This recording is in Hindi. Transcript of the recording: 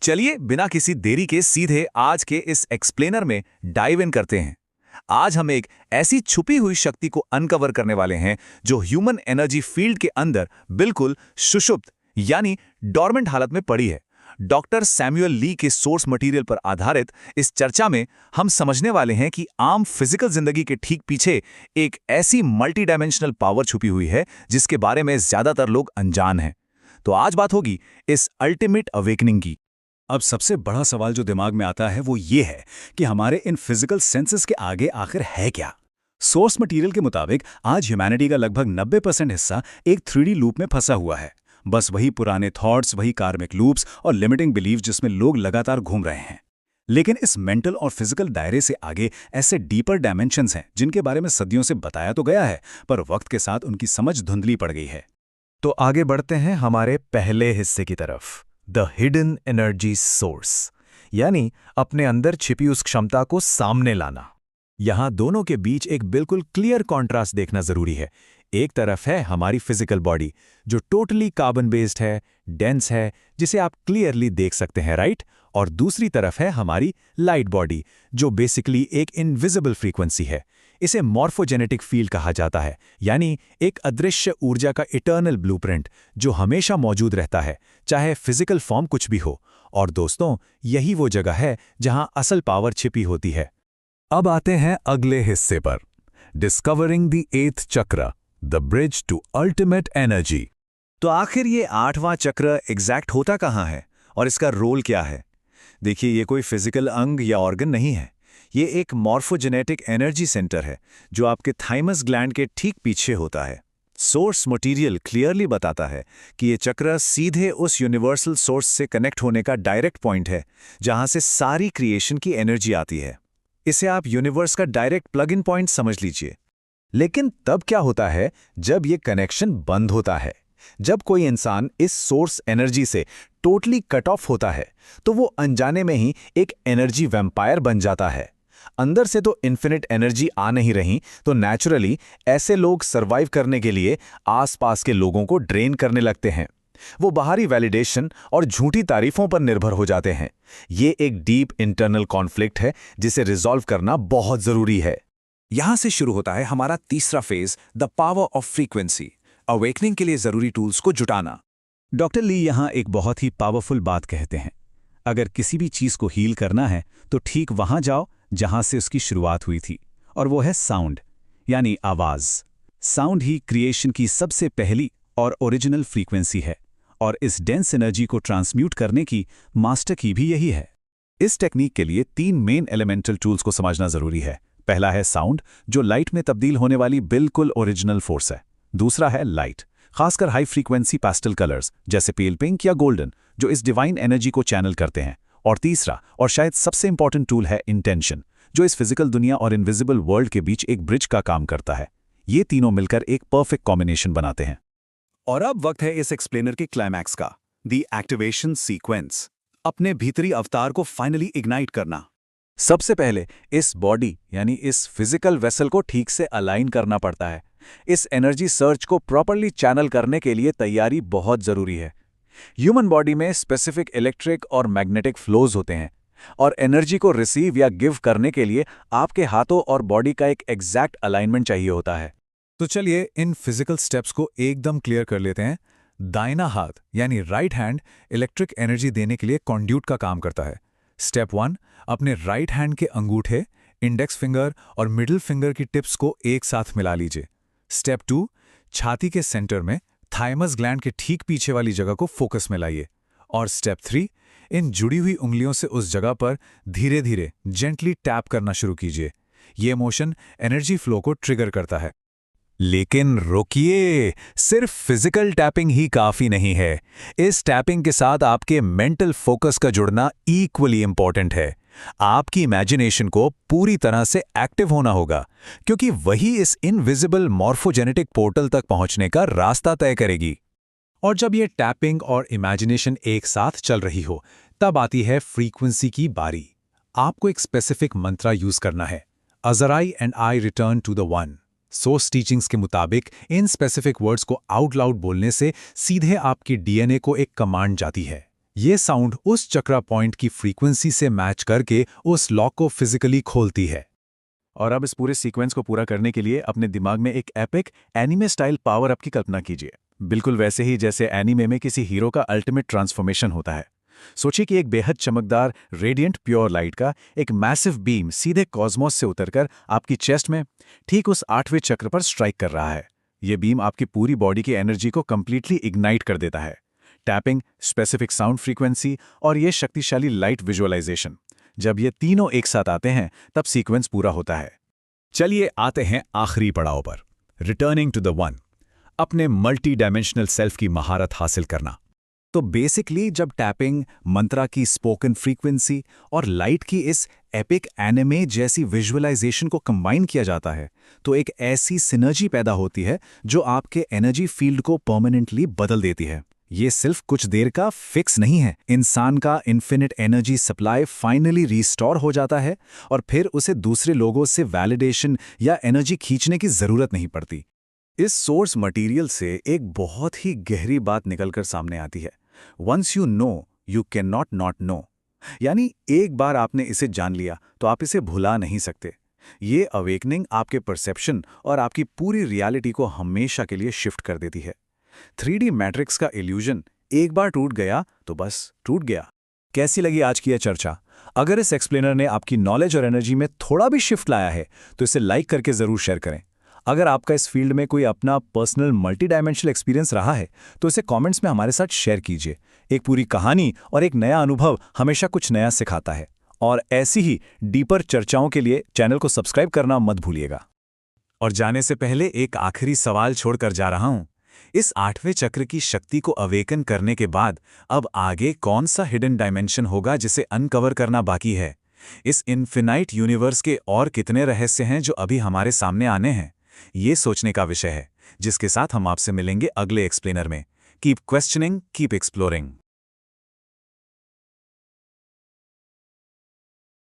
चलिए बिना किसी देरी के सीधे आज के इस एक्सप्लेनर में डाइव इन करते हैं। आज हम एक ऐसी छुपी हुई शक्ति को अनकवर करने वाले हैं जो ह्यूमन एनर्जी फील्ड के अंदर बिल्कुल सुषुप्त यानी डॉर्मेंट हालत में पड़ी है। डॉक्टर सैमुअल ली के सोर्स मटेरियल पर आधारित इस चर्चा में हम समझने वाले हैं कि आम फिजिकल जिंदगी के ठीक पीछे एक ऐसी मल्टी डायमेंशनल पावर छुपी हुई है जिसके बारे में ज्यादातर लोग अनजान हैं। तो आज बात होगी इस अल्टीमेट अवेकनिंग की। अब सबसे बड़ा सवाल जो दिमाग में आता है वो ये है कि हमारे इन फिजिकल सेंसेस के आगे आखिर है क्या। सोर्स मटेरियल के मुताबिक आज ह्यूमैनिटी का लगभग 90% हिस्सा एक 3D लूप में फंसा हुआ है। बस वही पुराने थॉट्स, वही कार्मिक लूप्स और लिमिटिंग बिलीफ जिसमें लोग लगातार घूम रहे हैं। लेकिन इस मेंटल और फिजिकल दायरे से आगे ऐसे डीपर डायमेंशंस हैं जिनके बारे में सदियों से बताया तो गया है, पर वक्त के साथ उनकी समझ धुंधली पड़ गई है। तो आगे बढ़ते हैं हमारे पहले हिस्से की तरफ, द हिडन एनर्जी सोर्स, यानी अपने अंदर छिपी उस क्षमता को सामने लाना। यहां दोनों के बीच एक बिल्कुल क्लियर कॉन्ट्रास्ट देखना जरूरी है। एक तरफ है हमारी फिजिकल बॉडी जो टोटली कार्बन बेस्ड है, डेंस है, जिसे आप क्लियरली देख सकते हैं, राइट? और दूसरी तरफ है हमारी लाइट बॉडी जो बेसिकली एक इनविजिबल फ्रीक्वेंसी है। इसे मॉर्फोजेनेटिक फील्ड कहा जाता है, यानी एक अदृश्य ऊर्जा का इटर्नल ब्लूप्रिंट जो हमेशा मौजूद रहता है, चाहे फिजिकल फॉर्म कुछ भी हो। और दोस्तों, यही वो जगह है जहां असल पावर छिपी होती है। अब आते हैं अगले हिस्से पर, discovering the 8th chakra, the bridge to ultimate energy. तो आखिर ये 8वां चक्र एग्जैक्ट होता कहाँ है और इसका रोल क्या है? देखिए, ये कोई फिजिकल अंग या ऑर्गन नहीं है। ये एक मॉर्फोजेनेटिक एनर्जी सेंटर है जो आपके थाइमस ग्लैंड के ठीक पीछे होता है। सोर्स मटेरियल क्लियरली बताता है कि ये चक्र सीधे उस यूनिवर्सल सोर्स से कनेक्ट होने का डायरेक्ट पॉइंट है जहां से सारी क्रिएशन की एनर्जी आती है। इसे आप यूनिवर्स का डायरेक्ट प्लग इन पॉइंट समझ लीजिए। लेकिन तब क्या होता है जब ये कनेक्शन बंद होता है? जब कोई इंसान इस सोर्स एनर्जी से टोटली कट ऑफ होता है तो वो अनजाने में ही एक एनर्जी वैम्पायर बन जाता है। अंदर से तो इन्फिनिट एनर्जी आ नहीं रही, तो नेचुरली ऐसे लोग सरवाइव करने के लिए आसपास के लोगों को ड्रेन करने लगते हैं। वो बाहरी वैलिडेशन और झूठी तारीफों पर निर्भर हो जाते हैं। ये एक डीप इंटरनल कॉन्फ्लिक्ट है जिसे रिजॉल्व करना बहुत जरूरी है। यहां से शुरू होता है हमारा तीसरा phase, the power of frequency, awakening के लिए जरूरी टूल्स को जुटाना। डॉक्टर ली यहाँ एक बहुत ही पावरफुल बात कहते हैं। अगर किसी भी चीज को हील करना है तो ठीक वहां जाओ जहां से उसकी शुरुआत हुई थी, और वो है साउंड, यानी आवाज। साउंड ही क्रिएशन की सबसे पहली और ओरिजिनल फ्रीक्वेंसी है, और इस डेंस एनर्जी को ट्रांसम्यूट करने की मास्टर की भी यही है। इस टेक्निक के लिए 3 मेन एलिमेंटल टूल्स को समझना जरूरी है। पहला है साउंड, जो लाइट में तब्दील होने वाली बिल्कुल ओरिजिनल फोर्स है। दूसरा है लाइट, खासकर हाई फ्रीक्वेंसी पेस्टल कलर्स जैसे पेल पिंक या गोल्डन, जो इस डिवाइन एनर्जी को चैनल करते हैं। और तीसरा और शायद सबसे इंपॉर्टेंट टूल है इंटेंशन, जो इस फिजिकल दुनिया और इनविजिबल वर्ल्ड के बीच एक ब्रिज का काम करता है। ये तीनों मिलकर एक परफेक्ट कॉम्बिनेशन बनाते हैं। और अब वक्त है इस एक्सप्लेनर के क्लाइमैक्स का, द एक्टिवेशन सीक्वेंस, अपने भीतरी अवतार को फाइनली इग्नाइट करना। सबसे पहले इस बॉडी यानी इस फिजिकल वेसल को ठीक से अलाइन करना पड़ता है। इस एनर्जी सर्च को प्रॉपर्ली चैनल करने के लिए तैयारी बहुत जरूरी है। ह्यूमन बॉडी में स्पेसिफिक इलेक्ट्रिक और मैग्नेटिक फ्लोज होते हैं, और एनर्जी को रिसीव या गिव करने के लिए आपके हाथों और बॉडी का एक एग्जैक्ट अलाइनमेंट चाहिए होता है। तो चलिए इन फिजिकल स्टेप्स को एकदम क्लियर कर लेते हैं। दाहिना हाथ यानी राइट हैंड इलेक्ट्रिक एनर्जी देने के लिए कॉन्ड्यूट का काम करता है। स्टेप 1, अपने राइट हैंड के अंगूठे, इंडेक्स फिंगर और मिडिल फिंगर की टिप्स को एक साथ मिला लीजिए। स्टेप 2, छाती के सेंटर में थाइमस ग्लैंड के ठीक पीछे वाली जगह को फोकस में लाइए। और स्टेप 3, इन जुड़ी हुई उंगलियों से उस जगह पर धीरे धीरे जेंटली टैप करना शुरू कीजिए। ये मोशन एनर्जी फ्लो को ट्रिगर करता है। लेकिन रुकिए, सिर्फ फिजिकल टैपिंग ही काफी नहीं है। इस टैपिंग के साथ आपके मेंटल फोकस का जुड़ना इक्वली इंपॉर्टेंट है। आपकी इमेजिनेशन को पूरी तरह से एक्टिव होना होगा, क्योंकि वही इस इनविजिबल मॉर्फोजेनेटिक पोर्टल तक पहुंचने का रास्ता तय करेगी। और जब ये टैपिंग और इमेजिनेशन एक साथ चल रही हो, तब आती है फ्रीक्वेंसी की बारी। आपको एक स्पेसिफिक मंत्रा यूज करना है, अजराई and I return to the one. Source teachings के मुताबिक इन स्पेसिफिक वर्ड्स को आउट लाउड बोलने से सीधे आपकी डीएनए को एक कमांड जाती है, ये साउंड उस चक्रा पॉइंट की फ्रीक्वेंसी से मैच करके उस लॉक को फिजिकली खोलती है। और अब इस पूरे सीक्वेंस को पूरा करने के लिए अपने दिमाग में एक epic anime style power up की कल्पना कीजिए, बिल्कुल वैसे ही जैसे एनीमे में किसी हीरो का अल्टीमेट ट्रांसफॉर्मेशन होता है। सोचिए कि एक बेहद चमकदार रेडिएंट प्योर लाइट का एक मैसिव बीम सीधे कॉस्मोस से उतरकर आपकी चेस्ट में ठीक उस 8वें चक्र पर स्ट्राइक कर रहा है। ये बीम आपकी पूरी बॉडी की एनर्जी को कंप्लीटली इग्नाइट कर देता है। टैपिंग, स्पेसिफिक साउंड फ्रीक्वेंसी और ये शक्तिशाली लाइट विजुअलाइजेशन, जब ये तीनों एक साथ आते हैं तब सीक्वेंस पूरा होता है। चलिए आते हैं आखिरी पड़ाव पर, रिटर्निंग टू द वन, अपने मल्टी डायमेंशनल सेल्फ की महारत हासिल करना। तो बेसिकली जब टैपिंग, मंत्रा की स्पोकन फ्रीक्वेंसी और लाइट की इस एपिक एनिमे जैसी विजुअलाइजेशन को कंबाइन किया जाता है तो एक ऐसी सिनर्जी पैदा होती है जो आपके एनर्जी फील्ड को परमानेंटली बदल देती है। ये सिर्फ कुछ देर का फिक्स नहीं है, इंसान का infinite energy supply finally restore हो जाता है और फिर उसे दूसरे लोगों से वैलिडेशन या एनर्जी खींचने की जरूरत नहीं पड़ती। इस सोर्स मटेरियल से एक बहुत ही गहरी बात निकलकर सामने आती है, once you know you can not know. यानी एक बार आपने इसे जान लिया तो आप इसे भुला नहीं सकते। ये अवेकनिंग आपके परसेप्शन और आपकी पूरी रियलिटी को हमेशा के लिए शिफ्ट कर देती है। 3D मैट्रिक्स का इल्यूजन एक बार टूट गया तो बस टूट गया। कैसी लगी आज की यह चर्चा? अगर इस एक्सप्लेनर ने आपकी नॉलेज और एनर्जी में थोड़ा भी शिफ्ट लाया है तो इसे लाइक करके जरूर शेयर करें। अगर आपका इस फील्ड में कोई अपना पर्सनल मल्टी डायमेंशनल एक्सपीरियंस रहा है तो इसे कमेंट्स में हमारे साथ शेयर कीजिए। एक पूरी कहानी और एक नया अनुभव हमेशा कुछ नया सिखाता है। और ऐसी ही डीपर चर्चाओं के लिए चैनल को सब्सक्राइब करना मत भूलिएगा। और जाने से पहले एक आखिरी सवाल छोड़कर जा रहा हूं। इस 8वें चक्र की शक्ति को अवेकन करने के बाद अब आगे कौन सा हिडन डायमेंशन होगा जिसे अनकवर करना बाकी है? इस इन्फिनाइट यूनिवर्स के और कितने रहस्य हैं जो अभी हमारे सामने आने हैं? ये सोचने का विषय है, जिसके साथ हम आपसे मिलेंगे अगले एक्सप्लेनर में। Keep questioning, keep exploring.